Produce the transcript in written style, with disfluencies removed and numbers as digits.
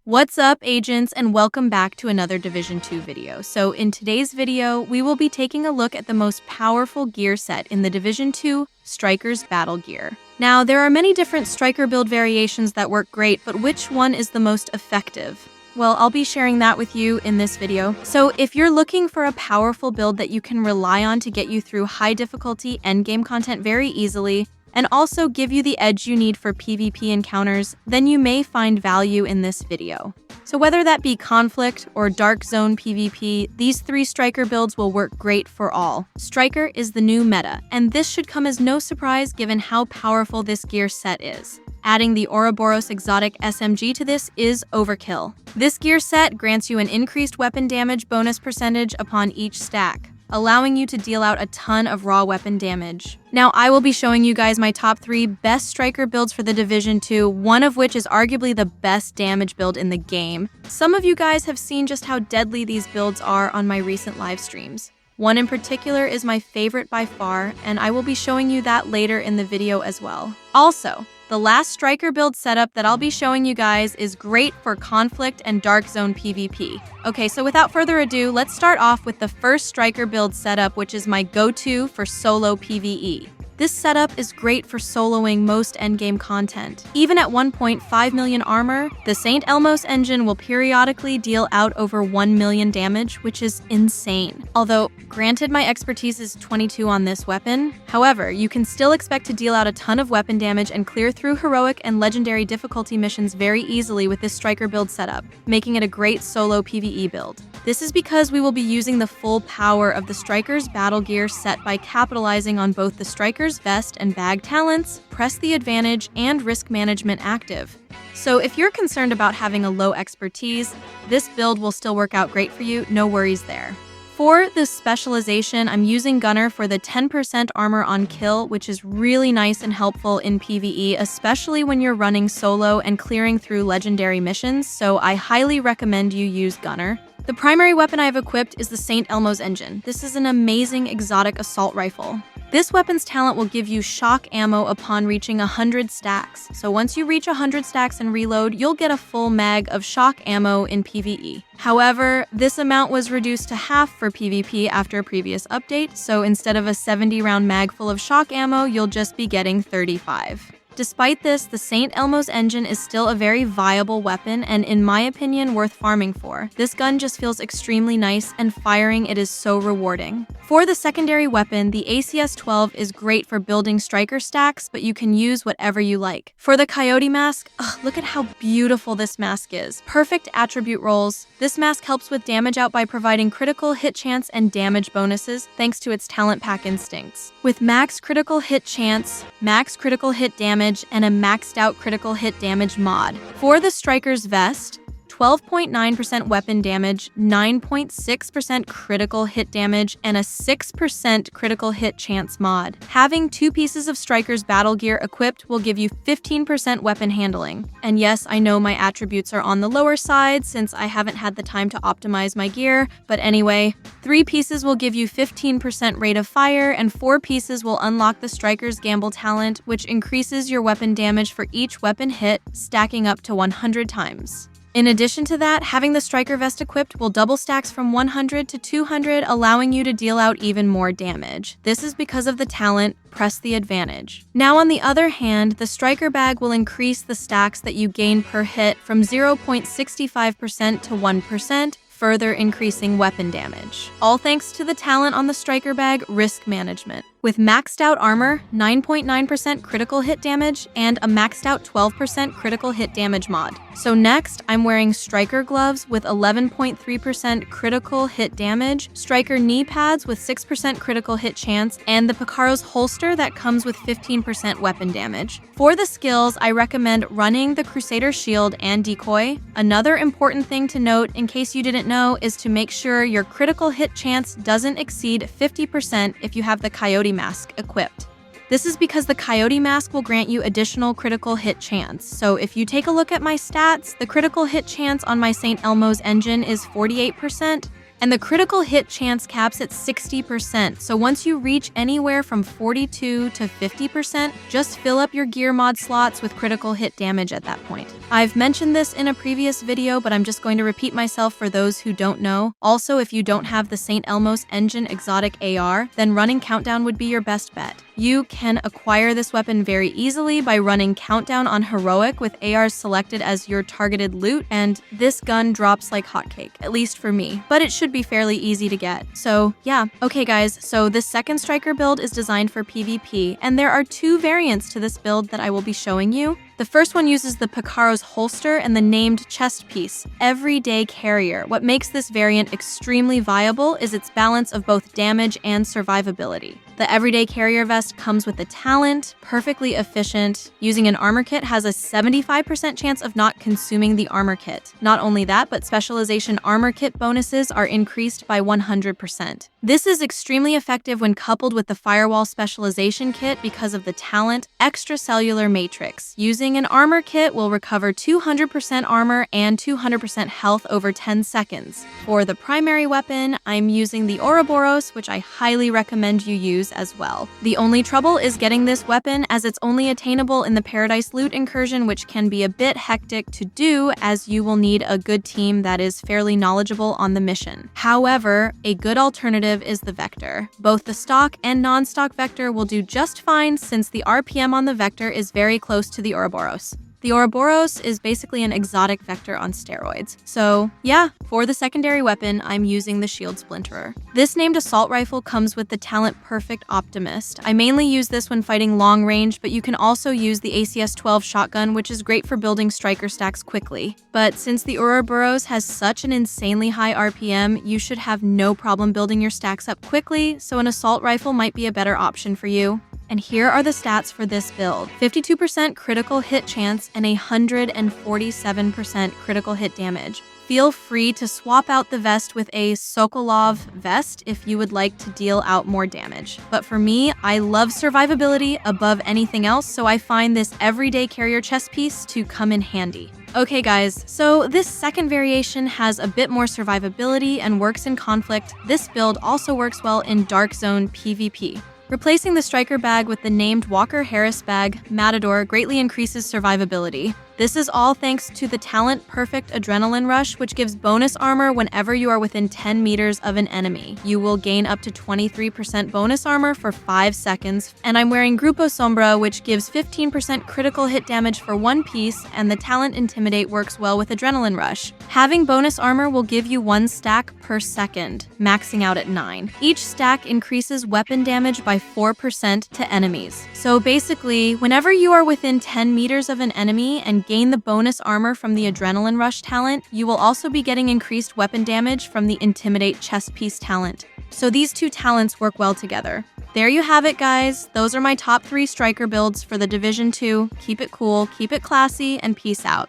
What's up, agents, and welcome back to another Division 2 video. So in today's video, we will be taking a look at the most powerful gear set in the Division 2 Striker's Battle Gear. Now, there are many different Striker build variations that work great, but which one is the most effective? Well, I'll be sharing that with you in this video. So if you're looking for a powerful build that you can rely on to get you through high difficulty endgame content very easily, and also give you the edge you need for PvP encounters, then you may find value in this video. So whether that be Conflict or Dark Zone PvP, these three Striker builds will work great for all. Striker is the new meta, and this should come as no surprise given how powerful this gear set is. Adding the Ouroboros exotic SMG to this is overkill. This gear set grants you an increased weapon damage bonus percentage upon each stack, allowing you to deal out a ton of raw weapon damage. Now, I will be showing you guys my top 3 best Striker builds for the Division 2, one of which is arguably the best damage build in the game. Some of you guys have seen just how deadly these builds are on my recent live streams. One in particular is my favorite by far, and I will be showing you that later in the video as well. Also, the last Striker build setup that I'll be showing you guys is great for Conflict and Dark Zone PvP. Okay, so without further ado, let's start off with the first Striker build setup, which is my go-to for solo PvE. This setup is great for soloing most endgame content. Even at 1.5 million armor, the St. Elmo's engine will periodically deal out over 1 million damage, which is insane. Although, granted my expertise is 22 on this weapon, however, you can still expect to deal out a ton of weapon damage and clear through heroic and legendary difficulty missions very easily with this Striker build setup, making it a great solo PvE build. This is because we will be using the full power of the Striker's battle gear set by capitalizing on both the Striker's vest and bag talents, press the advantage, and risk management active. So if you're concerned about having a low expertise, this build will still work out great for you, no worries there. For this specialization, I'm using Gunner for the 10% armor on kill, which is really nice and helpful in PvE, especially when you're running solo and clearing through legendary missions, so I highly recommend you use Gunner. The primary weapon I have equipped is the St. Elmo's engine. This is an amazing exotic assault rifle. This weapon's talent will give you shock ammo upon reaching 100 stacks. So once you reach 100 stacks and reload, you'll get a full mag of shock ammo in PvE. However, this amount was reduced to half for PvP after a previous update, so instead of a 70-round mag full of shock ammo, you'll just be getting 35. Despite this, the St. Elmo's engine is still a very viable weapon and, in my opinion, worth farming for. This gun just feels extremely nice, and firing it is so rewarding. For the secondary weapon, the ACS-12 is great for building Striker stacks, but you can use whatever you like. For the Coyote mask, look at how beautiful this mask is. Perfect attribute rolls. This mask helps with damage out by providing critical hit chance and damage bonuses thanks to its talent pack instincts. With max critical hit chance, max critical hit damage, and a maxed out critical hit damage mod. For the Striker's vest, 12.9% weapon damage, 9.6% critical hit damage, and a 6% critical hit chance mod. Having 2 pieces of Striker's battle gear equipped will give you 15% weapon handling. And yes, I know my attributes are on the lower side since I haven't had the time to optimize my gear, but anyway, 3 pieces will give you 15% rate of fire, and 4 pieces will unlock the Striker's gamble talent, which increases your weapon damage for each weapon hit, stacking up to 100 times. In addition to that, having the Striker vest equipped will double stacks from 100 to 200, allowing you to deal out even more damage. This is because of the talent, Press the Advantage. Now, on the other hand, the Striker bag will increase the stacks that you gain per hit from 0.65% to 1%, further increasing weapon damage. All thanks to the talent on the Striker bag, Risk Management. With maxed out armor, 9.9% critical hit damage, and a maxed out 12% critical hit damage mod. So next, I'm wearing Striker gloves with 11.3% critical hit damage, Striker knee pads with 6% critical hit chance, and the Picaro's holster that comes with 15% weapon damage. For the skills, I recommend running the Crusader shield and decoy. Another important thing to note, in case you didn't know, is to make sure your critical hit chance doesn't exceed 50% if you have the Coyote mask equipped. This is because the Coyote mask will grant you additional critical hit chance. So if you take a look at my stats, the critical hit chance on my St. Elmo's engine is 48%, and the critical hit chance caps at 60%. So once you reach anywhere from 42 to 50%, just fill up your gear mod slots with critical hit damage at that point. I've mentioned this in a previous video, but I'm just going to repeat myself for those who don't know. Also, if you don't have the St. Elmo's Engine Exotic AR, then running Countdown would be your best bet. You can acquire this weapon very easily by running Countdown on Heroic with ARs selected as your targeted loot, and this gun drops like hotcake, at least for me, but it should be fairly easy to get. So yeah. Okay guys, so this second striker build is designed for PvP, and there are two variants to this build that I will be showing you. The first one uses the Picaro's holster and the named chest piece, Everyday Carrier. What makes this variant extremely viable is its balance of both damage and survivability. The Everyday Carrier vest comes with a talent, perfectly efficient. Using an armor kit has a 75% chance of not consuming the armor kit. Not only that, but specialization armor kit bonuses are increased by 100%. This is extremely effective when coupled with the Firewall specialization kit because of the talent Extracellular Matrix. Using an armor kit will recover 200% armor and 200% health over 10 seconds. For the primary weapon, I'm using the Ouroboros, which I highly recommend you use as well. The only trouble is getting this weapon, as it's only attainable in the Paradise Loot incursion, which can be a bit hectic to do as you will need a good team that is fairly knowledgeable on the mission. However, a good alternative is the Vector. Both the stock and non-stock Vector will do just fine since the RPM on the Vector is very close to the Ouroboros. The Ouroboros is basically an exotic Vector on steroids. So yeah, for the secondary weapon, I'm using the Shield Splinterer. This named assault rifle comes with the talent Perfect Optimist. I mainly use this when fighting long range, but you can also use the ACS-12 shotgun, which is great for building striker stacks quickly. But since the Ouroboros has such an insanely high RPM, you should have no problem building your stacks up quickly, so an assault rifle might be a better option for you. And here are the stats for this build. 52% critical hit chance and 147% critical hit damage. Feel free to swap out the vest with a Sokolov vest if you would like to deal out more damage. But for me, I love survivability above anything else, so I find this Everyday Carrier chest piece to come in handy. Okay guys, so this second variation has a bit more survivability and works in conflict. This build also works well in Dark Zone PvP. Replacing the striker bag with the named Walker Harris bag, Matador, greatly increases survivability. This is all thanks to the talent Perfect Adrenaline Rush, which gives bonus armor whenever you are within 10 meters of an enemy. You will gain up to 23% bonus armor for 5 seconds, and I'm wearing Grupo Sombra, which gives 15% critical hit damage for one piece, and the talent Intimidate works well with Adrenaline Rush. Having bonus armor will give you 1 stack per second, maxing out at 9. Each stack increases weapon damage by 4% to enemies. So basically, whenever you are within 10 meters of an enemy and gain the bonus armor from the Adrenaline Rush talent, you will also be getting increased weapon damage from the Intimidate chest piece talent. So these two talents work well together. There you have it, guys. Those are my top 3 striker builds for the Division 2. Keep it cool, keep it classy, and peace out.